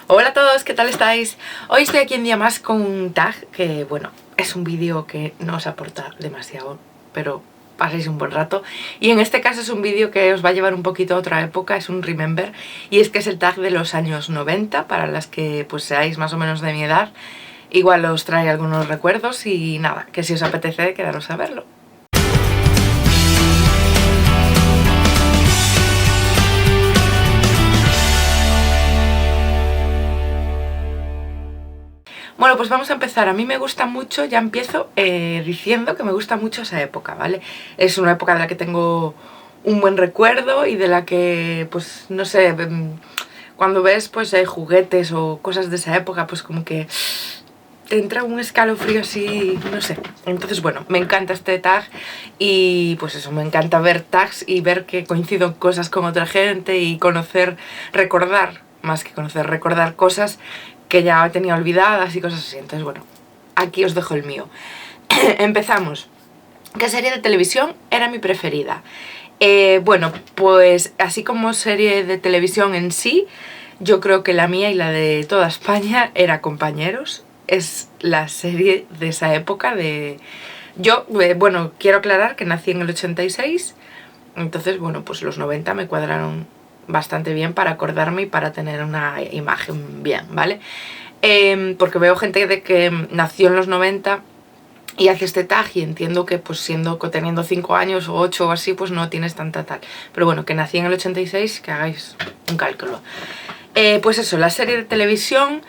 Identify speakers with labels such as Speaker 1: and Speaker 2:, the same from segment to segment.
Speaker 1: Hola a todos, ¿qué tal estáis? Hoy estoy aquí un día más con un tag que, bueno, es un vídeo que no os aporta demasiado, pero paséis un buen rato. Y en este caso es un vídeo que os va a llevar un poquito a otra época, es un remember. Y es que es el tag de los años 90, para las que pues seáis más o menos de mi edad. Igual os trae algunos recuerdos y nada, que si os apetece quedaros a verlo. Bueno, pues vamos a empezar. A mí me gusta mucho, ya empiezo diciendo que me gusta mucho esa época, ¿vale? Es una época de la que tengo un buen recuerdo y de la que, pues, no sé, cuando ves, pues, juguetes o cosas de esa época, pues como que te entra un escalofrío así, no sé. Entonces, bueno, me encanta este tag y, pues eso, me encanta ver tags y ver que coincido cosas con otra gente y conocer, recordar, más que conocer, recordar cosas que ya tenía olvidadas y cosas así. Entonces, bueno, aquí os dejo el mío. Empezamos. ¿Qué serie de televisión era mi preferida? Bueno, pues así como serie de televisión en sí, yo creo que la mía y la de toda España era Compañeros. Es la serie de esa época de... Yo, bueno, quiero aclarar que nací en el 86, entonces, bueno, pues los 90 me cuadraron bastante bien para acordarme y para tener una imagen bien, ¿vale? Porque veo gente de que nació en los 90 y hace este tag y entiendo que pues teniendo 5 años o 8 o así pues no tienes tanta tal. Pero bueno, que nací en el 86, que hagáis un cálculo. Pues eso, la serie de televisión...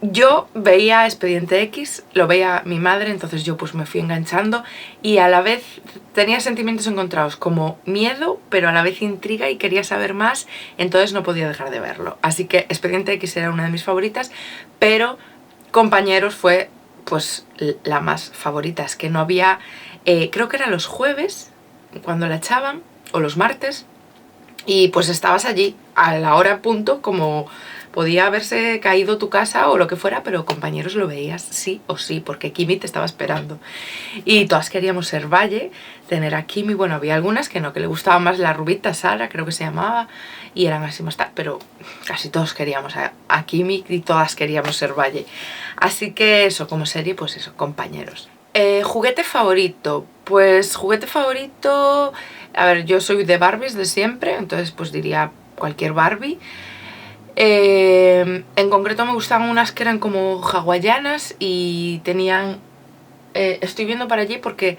Speaker 1: Yo veía Expediente X, lo veía mi madre, entonces yo pues me fui enganchando y a la vez tenía sentimientos encontrados, como miedo, pero a la vez intriga y quería saber más, entonces no podía dejar de verlo. Así que Expediente X era una de mis favoritas, pero Compañeros fue pues la más favorita. Es que no había, creo que eran los jueves cuando la echaban, o los martes, y pues estabas allí a la hora punto, como podía haberse caído tu casa o lo que fuera, pero Compañeros lo veías sí o sí, porque Kimi te estaba esperando. Y todas queríamos ser Valle, tener a Kimi. Bueno, había algunas que no, que le gustaba más la rubita Sara, creo que se llamaba, y eran así más tal, pero casi todos queríamos a Kimi y todas queríamos ser Valle. Así que eso, como serie, pues eso, Compañeros. Juguete favorito, pues juguete favorito... A ver, yo soy de Barbies de siempre, entonces pues diría cualquier Barbie. En concreto me gustaban unas que eran como hawaianas y tenían... estoy viendo para allí porque...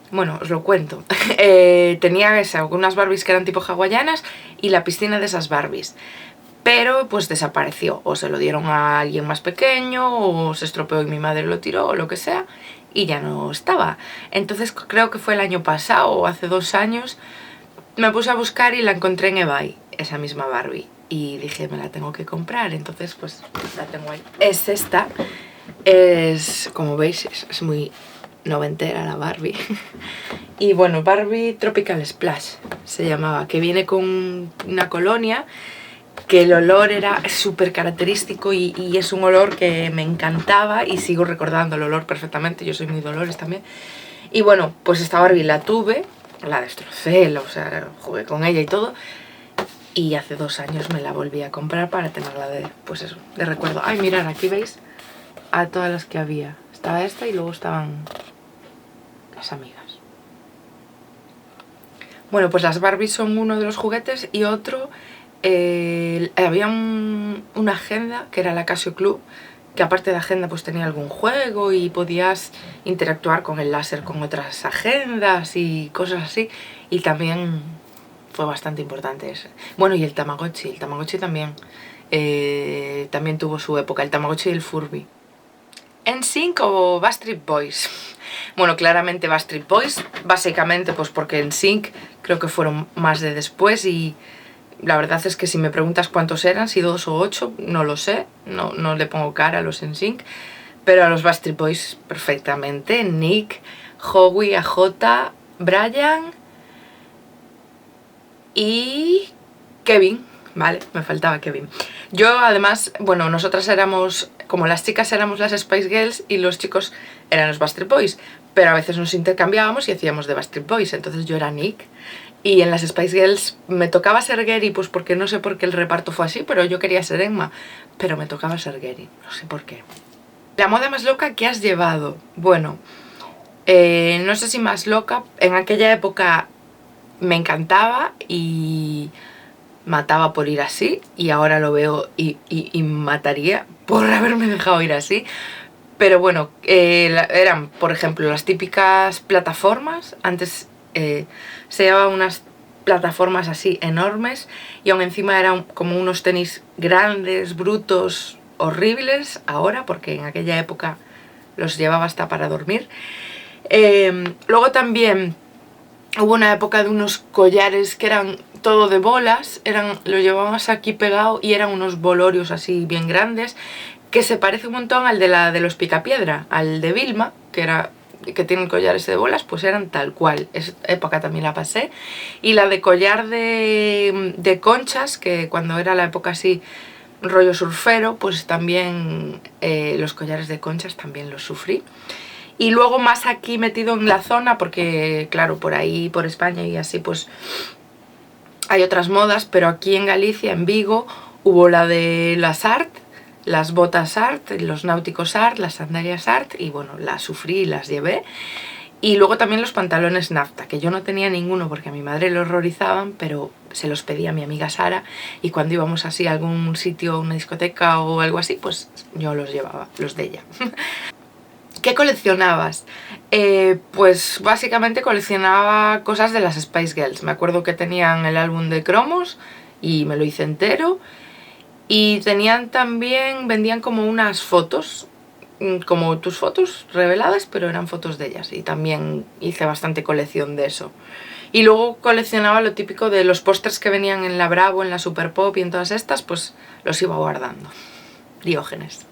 Speaker 1: Bueno, os lo cuento. Tenía algunas Barbies que eran tipo hawaianas y la piscina de esas Barbies. Pero pues desapareció, o se lo dieron a alguien más pequeño, o se estropeó y mi madre lo tiró, o lo que sea, y ya no estaba. Entonces creo que fue el año pasado, o hace 2 años, me puse a buscar y la encontré en eBay, esa misma Barbie. Y dije, me la tengo que comprar, entonces pues la tengo ahí. Es esta, es, como veis, es muy noventera la Barbie. Y bueno, Barbie Tropical Splash se llamaba, que viene con una colonia, que el olor era súper característico y es un olor que me encantaba y sigo recordando el olor perfectamente, yo soy muy Dolores también. Y bueno, pues esta Barbie la tuve, la destrocé, o sea, jugué con ella y todo, y hace 2 años me la volví a comprar para tenerla de, pues eso, de recuerdo. Ay, mirad, aquí veis a todas las que había. Estaba esta y luego estaban las amigas. Bueno, pues las Barbies son uno de los juguetes y otro... había una agenda que era la Casio Club, que aparte de agenda pues tenía algún juego y podías interactuar con el láser con otras agendas y cosas así, y también fue bastante importante ese. Bueno, y el Tamagotchi también, también tuvo su época, el Tamagotchi y el Furby. NSYNC o Backstreet Boys. Bueno, claramente Backstreet Boys, básicamente pues porque NSYNC creo que fueron más de después y... La verdad es que si me preguntas cuántos eran, si 2 o 8, no lo sé, no le pongo cara a los NSYNC, pero a los Backstreet Boys perfectamente. Nick, Howie, AJ, Brian y Kevin, vale, me faltaba Kevin. Yo además, bueno, nosotras éramos, como las chicas éramos las Spice Girls y los chicos eran los Backstreet Boys, pero a veces nos intercambiábamos y hacíamos de Backstreet Boys, entonces yo era Nick Y en las Spice Girls me tocaba ser Gary, pues porque no sé por qué el reparto fue así, pero yo quería ser Emma, pero me tocaba ser Gary, no sé por qué. La moda más loca que has llevado. Bueno, no sé si más loca, en aquella época me encantaba y mataba por ir así, y ahora lo veo y mataría por haberme dejado ir así. Pero bueno, eran, por ejemplo, las típicas plataformas. Antes se llevaban unas plataformas así enormes y aún encima eran como unos tenis grandes, brutos, horribles ahora, porque en aquella época los llevaba hasta para dormir. Luego también hubo una época de unos collares que eran todo de bolas, los llevábamos aquí pegado y eran unos bolorios así bien grandes, que se parece un montón al de los Picapiedra, al de Vilma, que tienen collares de bolas, pues eran tal cual. Esa época también la pasé. Y la de collar de conchas, que cuando era la época así rollo surfero, pues también los collares de conchas también los sufrí. Y luego más aquí metido en la zona, porque claro, por ahí, por España y así, pues hay otras modas, pero aquí en Galicia, en Vigo, hubo la de las Art, las botas Art, los náuticos Art, las sandalias Art, y bueno, las sufrí y las llevé. Y luego también los pantalones Nafta, que yo no tenía ninguno porque a mi madre lo horrorizaban, pero se los pedía a mi amiga Sara, y cuando íbamos así a algún sitio, una discoteca o algo así, pues yo los llevaba, los de ella. ¿Qué coleccionabas? Pues básicamente coleccionaba cosas de las Spice Girls. Me acuerdo que tenían el álbum de cromos y me lo hice entero. Y tenían también, vendían como unas fotos, como tus fotos reveladas, pero eran fotos de ellas. Y también hice bastante colección de eso. Y luego coleccionaba lo típico de los pósters que venían en la Bravo, en la Super Pop y en todas estas, pues los iba guardando. Diógenes.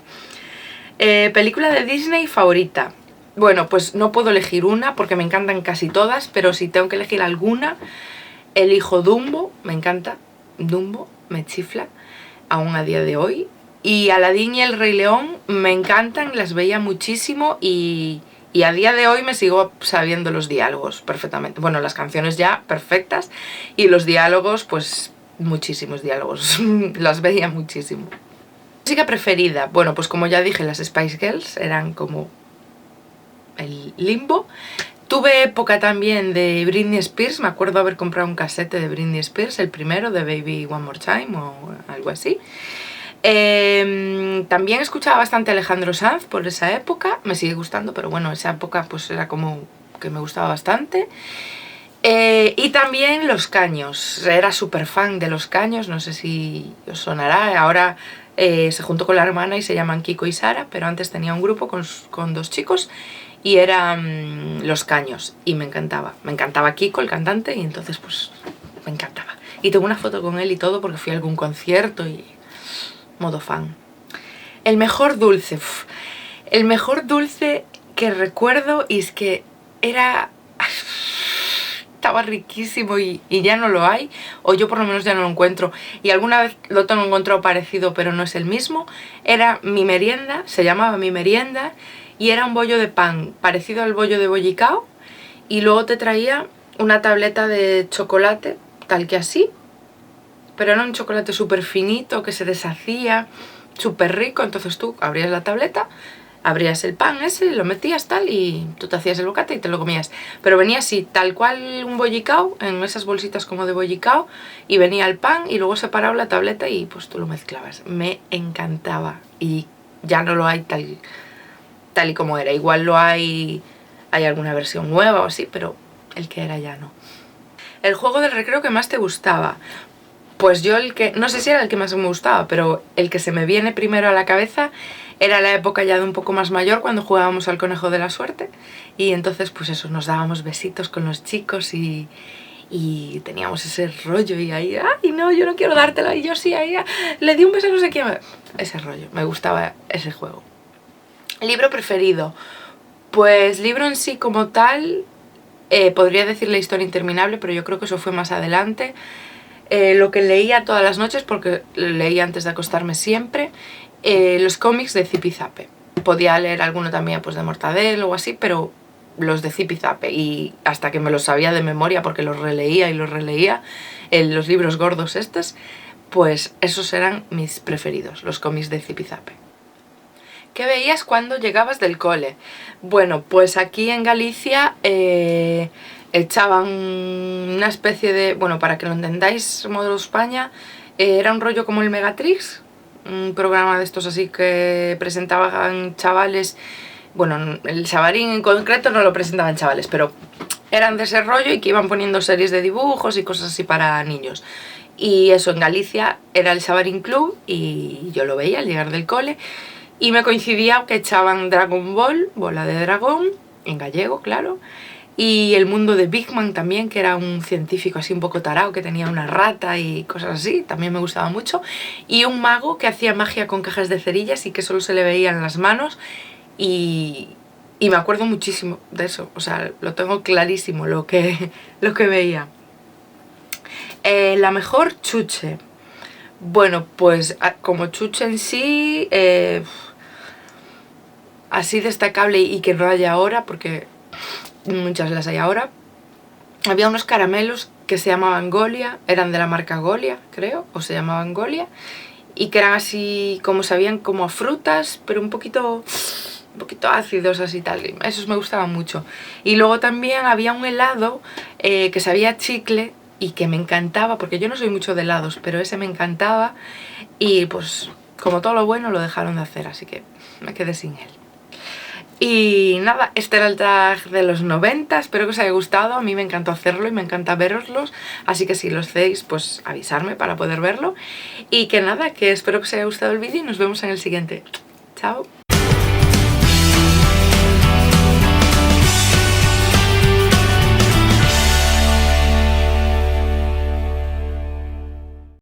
Speaker 1: Película de Disney favorita. Bueno, pues no puedo elegir una porque me encantan casi todas, pero si tengo que elegir alguna, elijo Dumbo. Me encanta Dumbo, me chifla, aún a día de hoy. Y Aladín y El Rey León me encantan, las veía muchísimo y a día de hoy me sigo sabiendo los diálogos perfectamente. Bueno, las canciones ya perfectas y los diálogos, pues muchísimos diálogos, las veía muchísimo. Música preferida, bueno, pues como ya dije, las Spice Girls eran como el limbo. Tuve época también de Britney Spears, me acuerdo haber comprado un casete de Britney Spears, el primero de Baby One More Time o algo así. También escuchaba bastante Alejandro Sanz por esa época, me sigue gustando, pero bueno, esa época pues era como que me gustaba bastante. Y también Los Caños, era súper fan de Los Caños, no sé si os sonará, ahora se juntó con la hermana y se llaman Kiko y Sara, pero antes tenía un grupo con dos chicos y eran Los Caños y me encantaba Kiko, el cantante, y entonces pues me encantaba. Y tengo una foto con él y todo porque fui a algún concierto y modo fan. El mejor dulce, el mejor dulce que recuerdo, y es que estaba riquísimo y ya no lo hay, o yo por lo menos ya no lo encuentro, y alguna vez lo tengo encontrado parecido pero no es el mismo. Era Mi Merienda, se llamaba Mi Merienda, y era un bollo de pan parecido al bollo de bollicao, y luego te traía una tableta de chocolate, tal que así, pero era un chocolate súper finito que se deshacía, súper rico. Entonces tú abrías la tableta, abrías el pan ese, lo metías tal y tú te hacías el bocata y te lo comías. Pero venía así, tal cual un bollicao, en esas bolsitas como de bollicao, y venía el pan y luego separado la tableta y pues tú lo mezclabas. Me encantaba y ya no lo hay tal y como era. Igual hay alguna versión nueva o así, pero el que era ya no. El juego del recreo que más te gustaba. Pues yo no sé si era el que más me gustaba, pero el que se me viene primero a la cabeza era la época ya de un poco más mayor, cuando jugábamos al conejo de la suerte, y entonces pues eso, nos dábamos besitos con los chicos y teníamos ese rollo y ahí, ¡ay no, yo no quiero dártela! Y yo sí, ahí, le di un beso a no sé quién. Ese rollo, me gustaba ese juego. ¿Libro preferido? Pues libro en sí como tal, podría decir La Historia Interminable, pero yo creo que eso fue más adelante. Lo que leía todas las noches, porque leía antes de acostarme siempre, los cómics de Zipizape. Podía leer alguno también pues de Mortadelo o así, pero los de Zipizape, y hasta que me los sabía de memoria porque los releía y los releía en los libros gordos estos, pues esos eran mis preferidos, los cómics de Zipizape. ¿Qué veías cuando llegabas del cole? Bueno, pues aquí en Galicia echaban una especie de... Bueno, para que lo entendáis, Módulo España, era un rollo como el Megatrix, un programa de estos así que presentaban chavales. Bueno, el Xabarín en concreto no lo presentaban chavales, pero eran de ese rollo y que iban poniendo series de dibujos y cosas así para niños. Y eso, en Galicia era el Xabarín Club y yo lo veía al llegar del cole. Y me coincidía que echaban Dragon Ball, Bola de Dragón, en gallego, claro. Y el mundo de Big Man también, que era un científico así un poco tarao, que tenía una rata y cosas así, también me gustaba mucho. Y un mago que hacía magia con cajas de cerillas y que solo se le veían las manos. Y me acuerdo muchísimo de eso, o sea, lo tengo clarísimo lo que veía. La mejor chuche. Bueno, pues como chuche en sí, así destacable y que no haya ahora, porque muchas las hay ahora. Había unos caramelos que se llamaban Golia, eran de la marca Golia, creo, o se llamaban Golia, y que eran así, como sabían, como a frutas, pero un poquito ácidos así tal, y esos me gustaban mucho. Y luego también había un helado que sabía a chicle y que me encantaba, porque yo no soy mucho de helados, pero ese me encantaba, y pues como todo lo bueno lo dejaron de hacer, así que me quedé sin él. Y nada, este era el tag de los 90, espero que os haya gustado, a mí me encantó hacerlo y me encanta veroslos, así que si lo hacéis, pues avisarme para poder verlo. Y que nada, que espero que os haya gustado el vídeo y nos vemos en el siguiente. Chao.